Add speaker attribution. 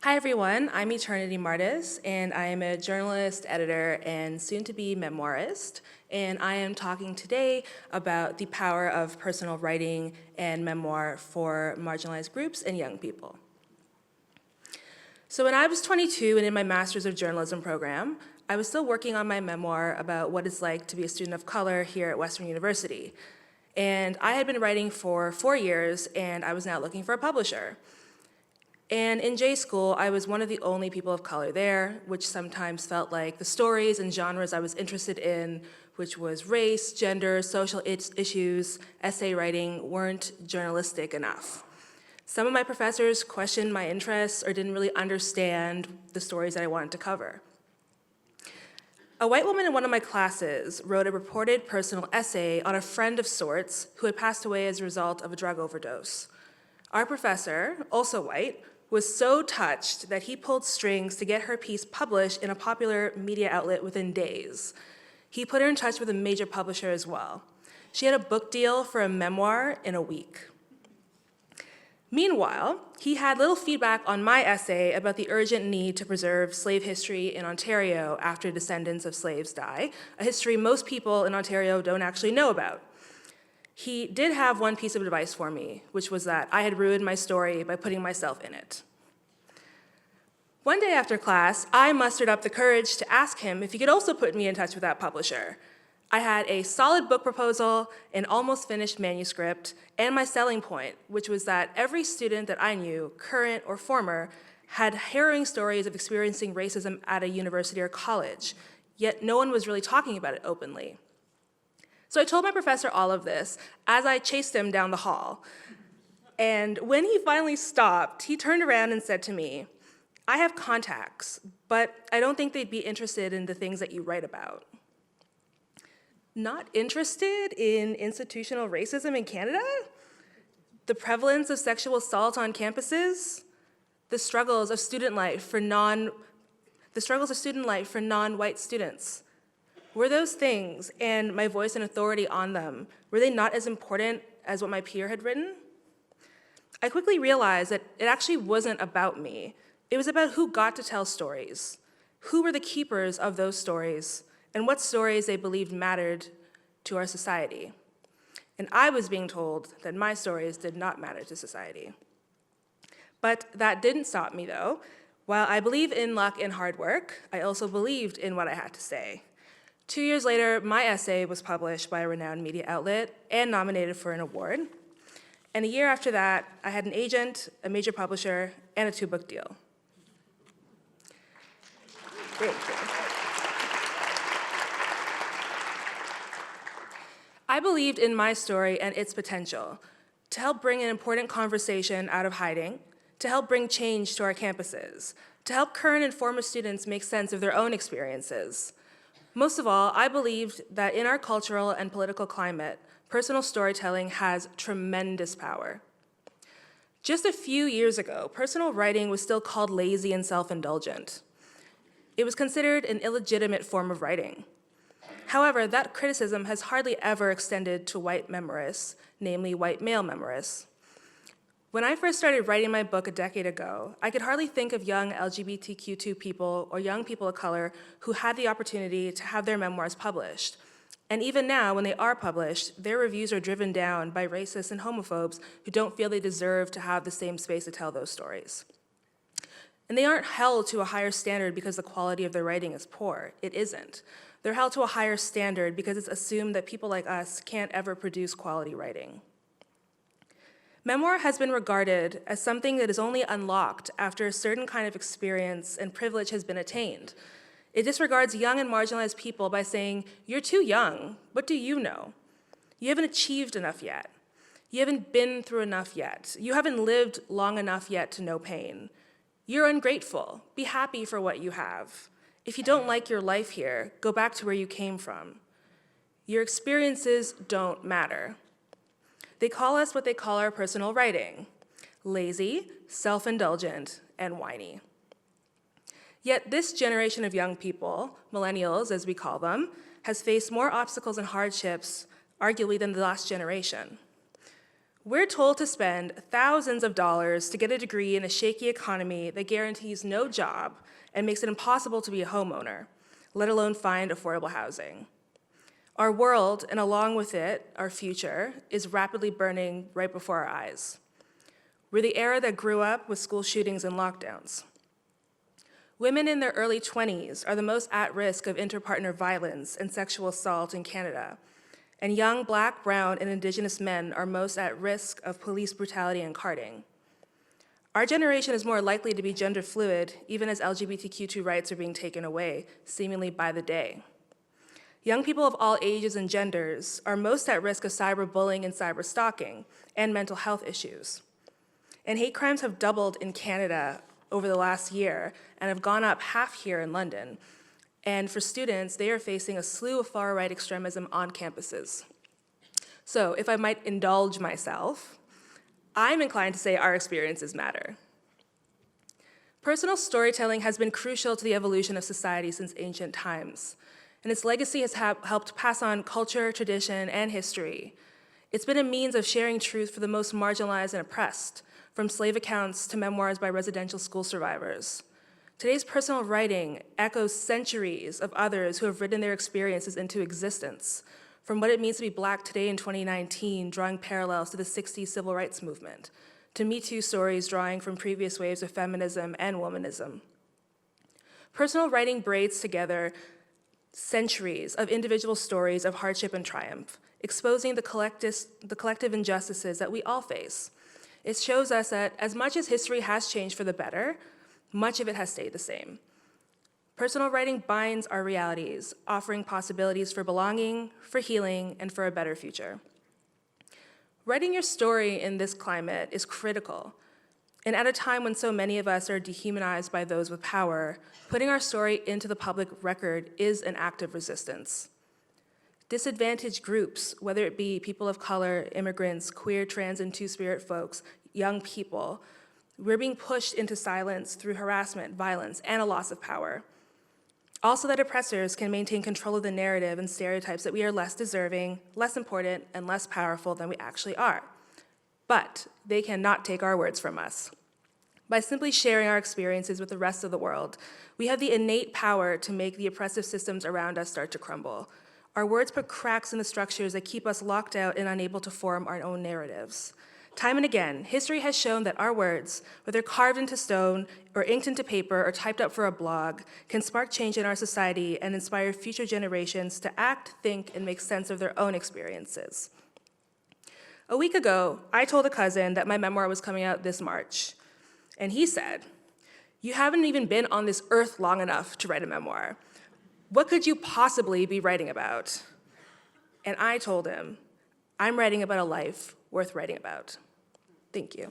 Speaker 1: Hi everyone, I'm Eternity Martis, and I am a journalist, editor, and soon-to-be memoirist. And I am talking today about the power of personal writing and memoir for marginalized groups and young people. So when I was 22 and in my Master's of Journalism program, I was still working on my memoir about what it's like to be a student of color here at Western University. And I had been writing for 4 years, and I was now looking for a publisher. And in J School, I was one of the only people of color there, which sometimes felt like the stories and genres I was interested in, which was race, gender, social issues, essay writing, weren't journalistic enough. Some of my professors questioned my interests or didn't really understand the stories that I wanted to cover. A white woman in one of my classes wrote a reported personal essay on a friend of sorts who had passed away as a result of a drug overdose. Our professor, also white, was so touched that he pulled strings to get her piece published in a popular media outlet within days. He put her in touch with a major publisher as well. She had a book deal for a memoir in a week. Meanwhile, he had little feedback on my essay about the urgent need to preserve slave history in Ontario after descendants of slaves die, a history most people in Ontario don't actually know about. He did have one piece of advice for me, which was that I had ruined my story by putting myself in it. One day after class, I mustered up the courage to ask him if he could also put me in touch with that publisher. I had a solid book proposal, an almost finished manuscript, and my selling point, which was that every student that I knew, current or former, had harrowing stories of experiencing racism at a university or college, yet no one was really talking about it openly. So I told my professor all of this as I chased him down the hall. And when he finally stopped, he turned around and said to me, "I have contacts, but I don't think they'd be interested in the things that you write about." Not interested in institutional racism in Canada? The prevalence of sexual assault on campuses? The struggles of student life for non-white students? Were those things, and my voice and authority on them, were they not as important as what my peer had written? I quickly realized that it actually wasn't about me. It was about who got to tell stories, who were the keepers of those stories, and what stories they believed mattered to our society. And I was being told that my stories did not matter to society. But that didn't stop me, though. While I believe in luck and hard work, I also believed in what I had to say. 2 years later, my essay was published by a renowned media outlet and nominated for an award. And a year after that, I had an agent, a major publisher, and a 2-book deal. Great. I believed in my story and its potential to help bring an important conversation out of hiding, to help bring change to our campuses, to help current and former students make sense of their own experiences. Most of all, I believed that in our cultural and political climate, personal storytelling has tremendous power. Just a few years ago, personal writing was still called lazy and self-indulgent. It was considered an illegitimate form of writing. However, that criticism has hardly ever extended to white memoirists, namely white male memoirists. When I first started writing my book a decade ago, I could hardly think of young LGBTQ2 people or young people of color who had the opportunity to have their memoirs published. And even now, when they are published, their reviews are driven down by racists and homophobes who don't feel they deserve to have the same space to tell those stories. And they aren't held to a higher standard because the quality of their writing is poor. It isn't. They're held to a higher standard because it's assumed that people like us can't ever produce quality writing. Memoir has been regarded as something that is only unlocked after a certain kind of experience and privilege has been attained. It disregards young and marginalized people by saying, "You're too young. What do you know? You haven't achieved enough yet. You haven't been through enough yet. You haven't lived long enough yet to know pain. You're ungrateful. Be happy for what you have. If you don't like your life here, go back to where you came from. Your experiences don't matter." They call us what they call our personal writing: lazy, self-indulgent, and whiny. Yet this generation of young people, millennials as we call them, has faced more obstacles and hardships, arguably, than the last generation. We're told to spend thousands of dollars to get a degree in a shaky economy that guarantees no job and makes it impossible to be a homeowner, let alone find affordable housing. Our world, and along with it, our future, is rapidly burning right before our eyes. We're the era that grew up with school shootings and lockdowns. Women in their early 20s are the most at risk of interpartner violence and sexual assault in Canada, and young Black, Brown, and Indigenous men are most at risk of police brutality and carding. Our generation is more likely to be gender fluid, even as LGBTQ2 rights are being taken away, seemingly by the day. Young people of all ages and genders are most at risk of cyberbullying and cyberstalking, and mental health issues. And hate crimes have doubled in Canada over the last year and have gone up half here in London. And for students, they are facing a slew of far-right extremism on campuses. So if I might indulge myself, I'm inclined to say our experiences matter. Personal storytelling has been crucial to the evolution of society since ancient times, and its legacy has helped pass on culture, tradition, and history. It's been a means of sharing truth for the most marginalized and oppressed, from slave accounts to memoirs by residential school survivors. Today's personal writing echoes centuries of others who have written their experiences into existence, from what it means to be Black today in 2019, drawing parallels to the 60s civil rights movement, to Me Too stories drawing from previous waves of feminism and womanism. Personal writing braids together centuries of individual stories of hardship and triumph, exposing the collective injustices that we all face. It shows us that as much as history has changed for the better, much of it has stayed the same. Personal writing binds our realities, offering possibilities for belonging, for healing, and for a better future. Writing your story in this climate is critical, and at a time when so many of us are dehumanized by those with power, putting our story into the public record is an act of resistance. Disadvantaged groups, whether it be people of color, immigrants, queer, trans, and two-spirit folks, young people, we're being pushed into silence through harassment, violence, and a loss of power. Also that oppressors can maintain control of the narrative and stereotypes that we are less deserving, less important, and less powerful than we actually are. But they cannot take our words from us. By simply sharing our experiences with the rest of the world, we have the innate power to make the oppressive systems around us start to crumble. Our words put cracks in the structures that keep us locked out and unable to form our own narratives. Time and again, history has shown that our words, whether carved into stone or inked into paper or typed up for a blog, can spark change in our society and inspire future generations to act, think, and make sense of their own experiences. A week ago, I told a cousin that my memoir was coming out this March, and he said, "You haven't even been on this earth long enough to write a memoir. What could you possibly be writing about?" And I told him, "I'm writing about a life worth writing about." Thank you.